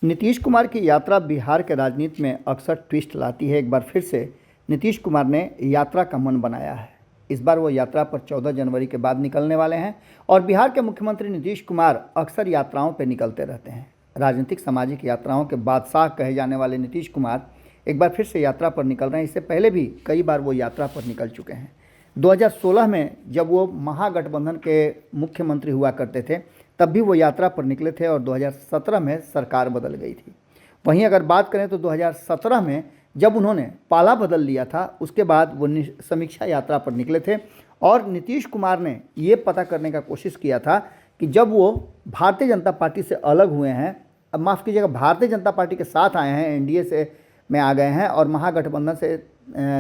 नीतीश कुमार की यात्रा बिहार के राजनीति में अक्सर ट्विस्ट लाती है। एक बार फिर से नीतीश कुमार ने यात्रा का मन बनाया है। इस बार वो यात्रा पर 14 जनवरी के बाद निकलने वाले हैं और बिहार के मुख्यमंत्री नीतीश कुमार अक्सर यात्राओं पर निकलते रहते हैं। राजनीतिक सामाजिक यात्राओं के बादशाह कहे जाने वाले नीतीश कुमार एक बार फिर से यात्रा पर निकल रहे हैं। इससे पहले भी कई बार वो यात्रा पर निकल चुके हैं। 2016 में जब वो महागठबंधन के मुख्यमंत्री हुआ करते थे तब भी वो यात्रा पर निकले थे और 2017 में सरकार बदल गई थी। वहीं अगर बात करें तो 2017 में जब उन्होंने पाला बदल लिया था उसके बाद वो समीक्षा यात्रा पर निकले थे और नीतीश कुमार ने ये पता करने का कोशिश किया था कि जब वो भारतीय जनता पार्टी से अलग हुए हैं, अब माफ़ कीजिएगा, भारतीय जनता पार्टी के साथ आए हैं, एनडीए से में आ गए हैं और महागठबंधन से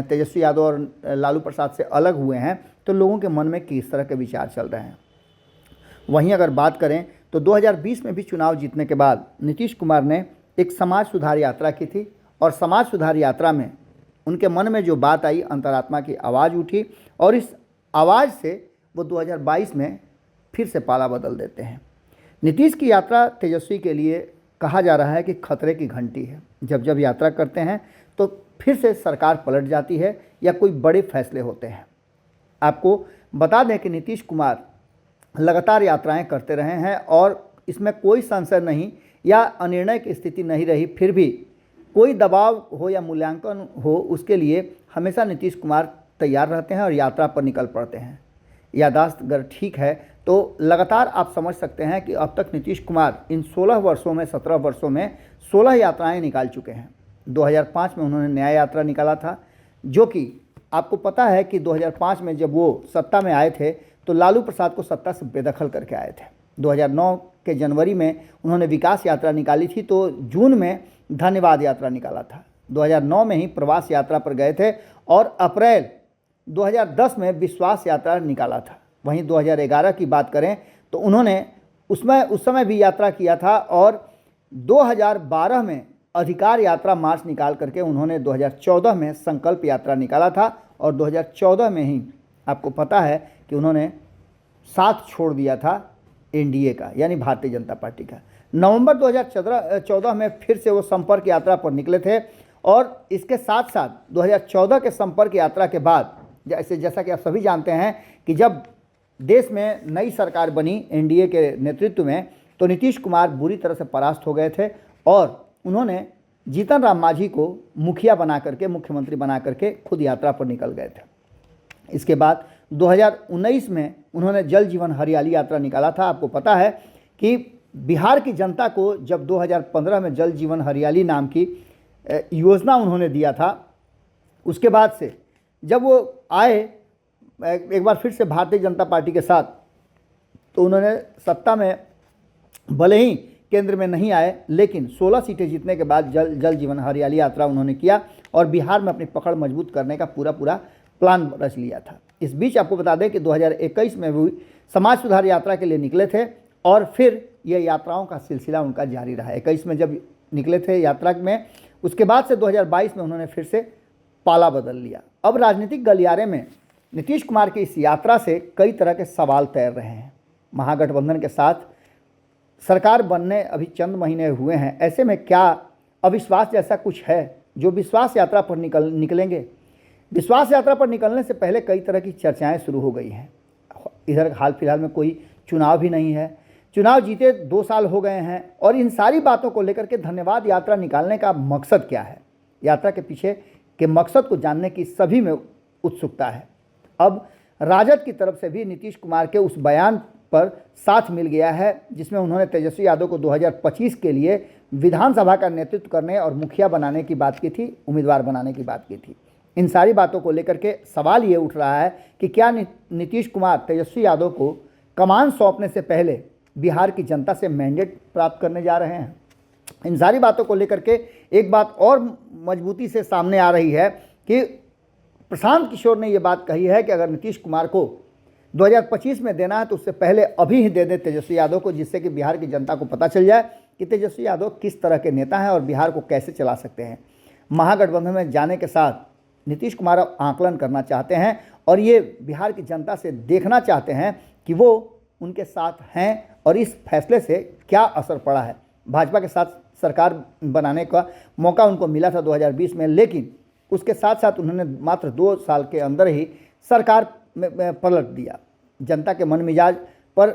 तेजस्वी यादव और लालू प्रसाद से अलग हुए हैं, तो लोगों के मन में किस तरह के विचार चल रहे हैं। वहीं अगर बात करें तो 2020 में भी चुनाव जीतने के बाद नीतीश कुमार ने एक समाज सुधार यात्रा की थी और समाज सुधार यात्रा में उनके मन में जो बात आई, अंतरात्मा की आवाज़ उठी और इस आवाज़ से वो 2022 में फिर से पाला बदल देते हैं। नीतीश की यात्रा तेजस्वी के लिए कहा जा रहा है कि खतरे की घंटी है। जब जब यात्रा करते हैं तो फिर से सरकार पलट जाती है या कोई बड़े फैसले होते हैं। आपको बता दें कि नीतीश कुमार लगातार यात्राएं करते रहे हैं और इसमें कोई संशय नहीं या अनिर्णय की स्थिति नहीं रही। फिर भी कोई दबाव हो या मूल्यांकन हो, उसके लिए हमेशा नीतीश कुमार तैयार रहते हैं और यात्रा पर निकल पड़ते हैं। याददाश्त अगर ठीक है तो लगातार आप समझ सकते हैं कि अब तक नीतीश कुमार इन 16 वर्षों में 17 वर्षों में 16 यात्राएं निकाल चुके हैं। 2005 में उन्होंने न्याय यात्रा निकाला था, जो कि आपको पता है कि 2005 में जब वो सत्ता में आए थे तो लालू प्रसाद को सत्ता से बेदखल करके आए थे। 2009 के जनवरी में उन्होंने विकास यात्रा निकाली थी, तो जून में धन्यवाद यात्रा निकाला था। 2009 में ही प्रवास यात्रा पर गए थे और अप्रैल 2010 में विश्वास यात्रा निकाला था। वहीं 2011 की बात करें तो उन्होंने उस समय भी यात्रा किया था और 2012 में अधिकार यात्रा मार्च निकाल करके उन्होंने 2014 में संकल्प यात्रा निकाला था और 2014 में ही आपको पता है कि उन्होंने साथ छोड़ दिया था एनडीए का, यानी भारतीय जनता पार्टी का। नवंबर 2014 में फिर से वो संपर्क यात्रा पर निकले थे और इसके साथ साथ 2014 के संपर्क यात्रा के बाद जैसा कि आप सभी जानते हैं कि जब देश में नई सरकार बनी एनडीए के नेतृत्व में, तो नीतीश कुमार बुरी तरह से परास्त हो गए थे और उन्होंने जीतन राम मांझी को मुखिया बना करके, मुख्यमंत्री बना करके खुद यात्रा पर निकल गए थे। इसके बाद 2019 में उन्होंने जल जीवन हरियाली यात्रा निकाला था। आपको पता है कि बिहार की जनता को जब 2015 में जल जीवन हरियाली नाम की योजना उन्होंने दिया था, उसके बाद से जब वो आए एक बार फिर से भारतीय जनता पार्टी के साथ, तो उन्होंने सत्ता में भले ही केंद्र में नहीं आए, लेकिन 16 सीटें जीतने के बाद जल जीवन हरियाली यात्रा उन्होंने किया और बिहार में अपनी पकड़ मजबूत करने का पूरा प्लान रच लिया था। इस बीच आपको बता दें कि 2021 में भी समाज सुधार यात्रा के लिए निकले थे और फिर यह यात्राओं का सिलसिला उनका जारी रहा। 21 में जब निकले थे यात्रा में, उसके बाद से 2022 में उन्होंने फिर से पाला बदल लिया। अब राजनीतिक गलियारे में नीतीश कुमार की इस यात्रा से कई तरह के सवाल तैर रहे हैं। महागठबंधन के साथ सरकार बनने अभी चंद महीने हुए हैं, ऐसे में क्या अविश्वास जैसा कुछ है जो विश्वास यात्रा पर निकलेंगे? विश्वास यात्रा पर निकलने से पहले कई तरह की चर्चाएं शुरू हो गई हैं। इधर हाल फिलहाल में कोई चुनाव भी नहीं है, चुनाव जीते 2 साल हो गए हैं और इन सारी बातों को लेकर के धन्यवाद यात्रा निकालने का मकसद क्या है? यात्रा के पीछे के मकसद को जानने की सभी में उत्सुकता है। अब राजद की तरफ से भी नीतीश कुमार के उस बयान पर साथ मिल गया है जिसमें उन्होंने तेजस्वी यादव को 2025 के लिए विधानसभा का नेतृत्व करने और मुखिया बनाने की बात की थी, उम्मीदवार बनाने की बात की थी। इन सारी बातों को लेकर के सवाल ये उठ रहा है कि क्या नीतीश कुमार तेजस्वी यादव को कमान सौंपने से पहले बिहार की जनता से मैंडेट प्राप्त करने जा रहे हैं? इन सारी बातों को लेकर के एक बात और मजबूती से सामने आ रही है कि प्रशांत किशोर ने ये बात कही है कि अगर नीतीश कुमार को 2025 में देना है तो उससे पहले अभी ही दे दे तेजस्वी यादव को, जिससे कि बिहार की जनता को पता चल जाए कि तेजस्वी यादव किस तरह के नेता हैं और बिहार को कैसे चला सकते हैं। महागठबंधन में जाने के साथ नीतीश कुमार आकलन करना चाहते हैं और ये बिहार की जनता से देखना चाहते हैं कि वो उनके साथ हैं और इस फैसले से क्या असर पड़ा है। भाजपा के साथ सरकार बनाने का मौका उनको मिला था 2020 में, लेकिन उसके साथ साथ उन्होंने मात्र 2 साल के अंदर ही सरकार में पलट दिया। जनता के मन मिजाज पर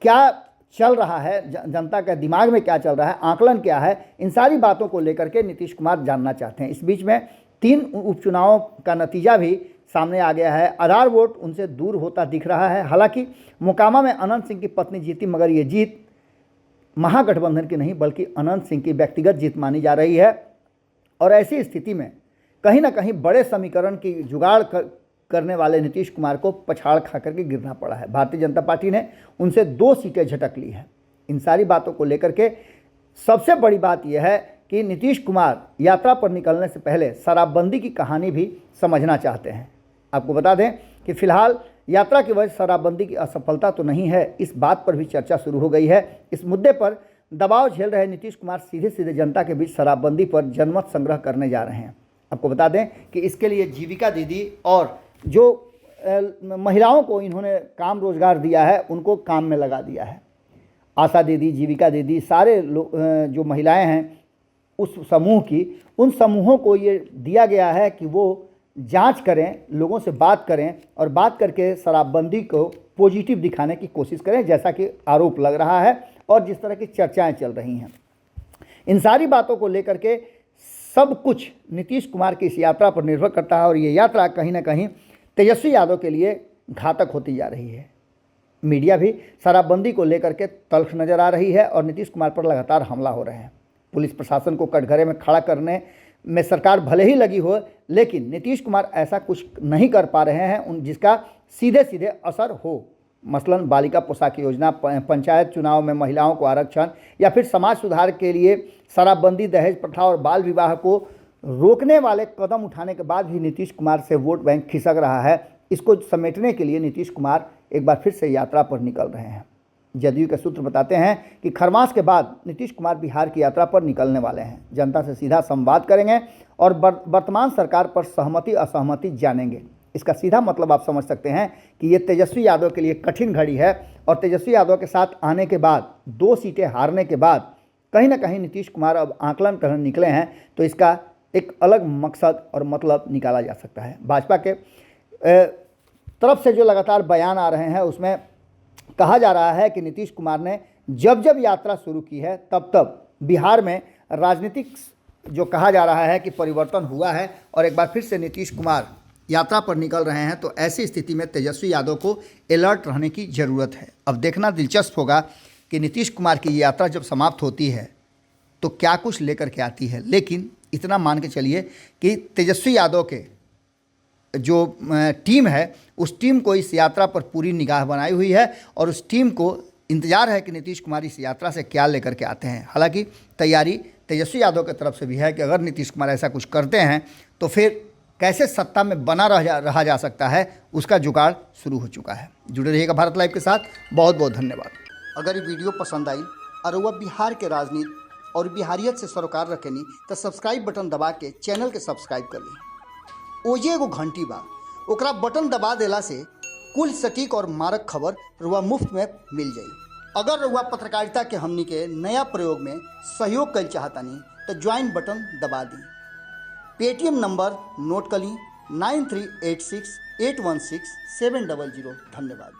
क्या चल रहा है, जनता के दिमाग में क्या चल रहा है, आकलन क्या है, इन सारी बातों को लेकर के नीतीश कुमार जानना चाहते हैं। इस बीच में 3 उपचुनावों का नतीजा भी सामने आ गया है। आधार वोट उनसे दूर होता दिख रहा है। हालांकि मोकामा में अनंत सिंह की पत्नी जीती, मगर ये जीत महागठबंधन की नहीं बल्कि अनंत सिंह की व्यक्तिगत जीत मानी जा रही है। और ऐसी स्थिति में कहीं ना कहीं बड़े समीकरण की जुगाड़ करने वाले नीतीश कुमार को पछाड़ खा करके गिरना पड़ा है। भारतीय जनता पार्टी ने उनसे 2 सीटें झटक ली है। इन सारी बातों को लेकर के सबसे बड़ी बात यह है कि नीतीश कुमार यात्रा पर निकलने से पहले शराबबंदी की कहानी भी समझना चाहते हैं। आपको बता दें कि फिलहाल यात्रा की वजह शराबबंदी की असफलता तो नहीं है, इस बात पर भी चर्चा शुरू हो गई है। इस मुद्दे पर दबाव झेल रहे नीतीश कुमार सीधे सीधे जनता के बीच शराबबंदी पर जनमत संग्रह करने जा रहे हैं। आपको बता दें कि इसके लिए जीविका दीदी और जो महिलाओं को इन्होंने काम रोजगार दिया है उनको काम में लगा दिया है। आशा दीदी, जीविका दीदी, सारे जो महिलाएं हैं उस समूह की, उन समूहों को ये दिया गया है कि वो जांच करें, लोगों से बात करें और बात करके शराबबंदी को पॉजिटिव दिखाने की कोशिश करें, जैसा कि आरोप लग रहा है और जिस तरह की चर्चाएं चल रही हैं। इन सारी बातों को लेकर के सब कुछ नीतीश कुमार की इस यात्रा पर निर्भर करता है और ये यात्रा कहीं ना कहीं तेजस्वी यादव के लिए घातक होती जा रही है। मीडिया भी शराबबंदी को लेकर के तल्ख नजर आ रही है और नीतीश कुमार पर लगातार हमला हो रहे हैं। पुलिस प्रशासन को कटघरे में खड़ा करने में सरकार भले ही लगी हो, लेकिन नीतीश कुमार ऐसा कुछ नहीं कर पा रहे हैं जिसका सीधे सीधे असर हो। मसलन बालिका पोशाक योजना, पंचायत चुनाव में महिलाओं को आरक्षण या फिर समाज सुधार के लिए शराबबंदी, दहेज प्रथा और बाल विवाह को रोकने वाले कदम उठाने के बाद भी नीतीश कुमार से वोट बैंक खिसक रहा है। इसको समेटने के लिए नीतीश कुमार एक बार फिर से यात्रा पर निकल रहे हैं। जदयू के सूत्र बताते हैं कि खरमास के बाद नीतीश कुमार बिहार की यात्रा पर निकलने वाले हैं। जनता से सीधा संवाद करेंगे और वर्तमान सरकार पर सहमति असहमति जानेंगे। इसका सीधा मतलब आप समझ सकते हैं कि ये तेजस्वी यादव के लिए कठिन घड़ी है और तेजस्वी यादव के साथ आने के बाद 2 सीटें हारने के बाद कहीं ना कहीं नीतीश कुमार अब आकलन करने निकले हैं, तो इसका एक अलग मकसद और मतलब निकाला जा सकता है। भाजपा के तरफ से जो लगातार बयान आ रहे हैं उसमें कहा जा रहा है कि नीतीश कुमार ने जब जब यात्रा शुरू की है तब तब बिहार में राजनीतिक जो कहा जा रहा है कि परिवर्तन हुआ है और एक बार फिर से नीतीश कुमार यात्रा पर निकल रहे हैं, तो ऐसी स्थिति में तेजस्वी यादव को अलर्ट रहने की ज़रूरत है। अब देखना दिलचस्प होगा कि नीतीश कुमार की यात्रा जब समाप्त होती है तो क्या कुछ लेकर के आती है। लेकिन इतना मान के चलिए कि तेजस्वी यादव के जो टीम है उस टीम को इस यात्रा पर पूरी निगाह बनाई हुई है और उस टीम को इंतजार है कि नीतीश कुमार इस यात्रा से क्या लेकर के आते हैं। हालांकि तैयारी तेजस्वी यादव की तरफ से भी है कि अगर नीतीश कुमार ऐसा कुछ करते हैं तो फिर कैसे सत्ता में बना रहा जा सकता है, उसका जुगाड़ शुरू हो चुका है। जुड़े रहिएगा भारत लाइव के साथ। बहुत बहुत धन्यवाद। अगर ये वीडियो पसंद आई और वह बिहार के राजनीति और बिहारियत से सरोकार रखेनी तो सब्सक्राइब बटन दबा के चैनल के सब्सक्राइब कर ली। ओजे एगो घंटी बा, ओकरा बटन दबा देला से कुल सटीक और मारक खबर रुआ मुफ्त में मिल जाई। अगर रुआ पत्रकारिता के हमनी के नया प्रयोग में सहयोग कर चाहतानी तो ज्वाइन बटन दबा दी। पेटीएम नंबर नोट कर ली 9386816700। धन्यवाद।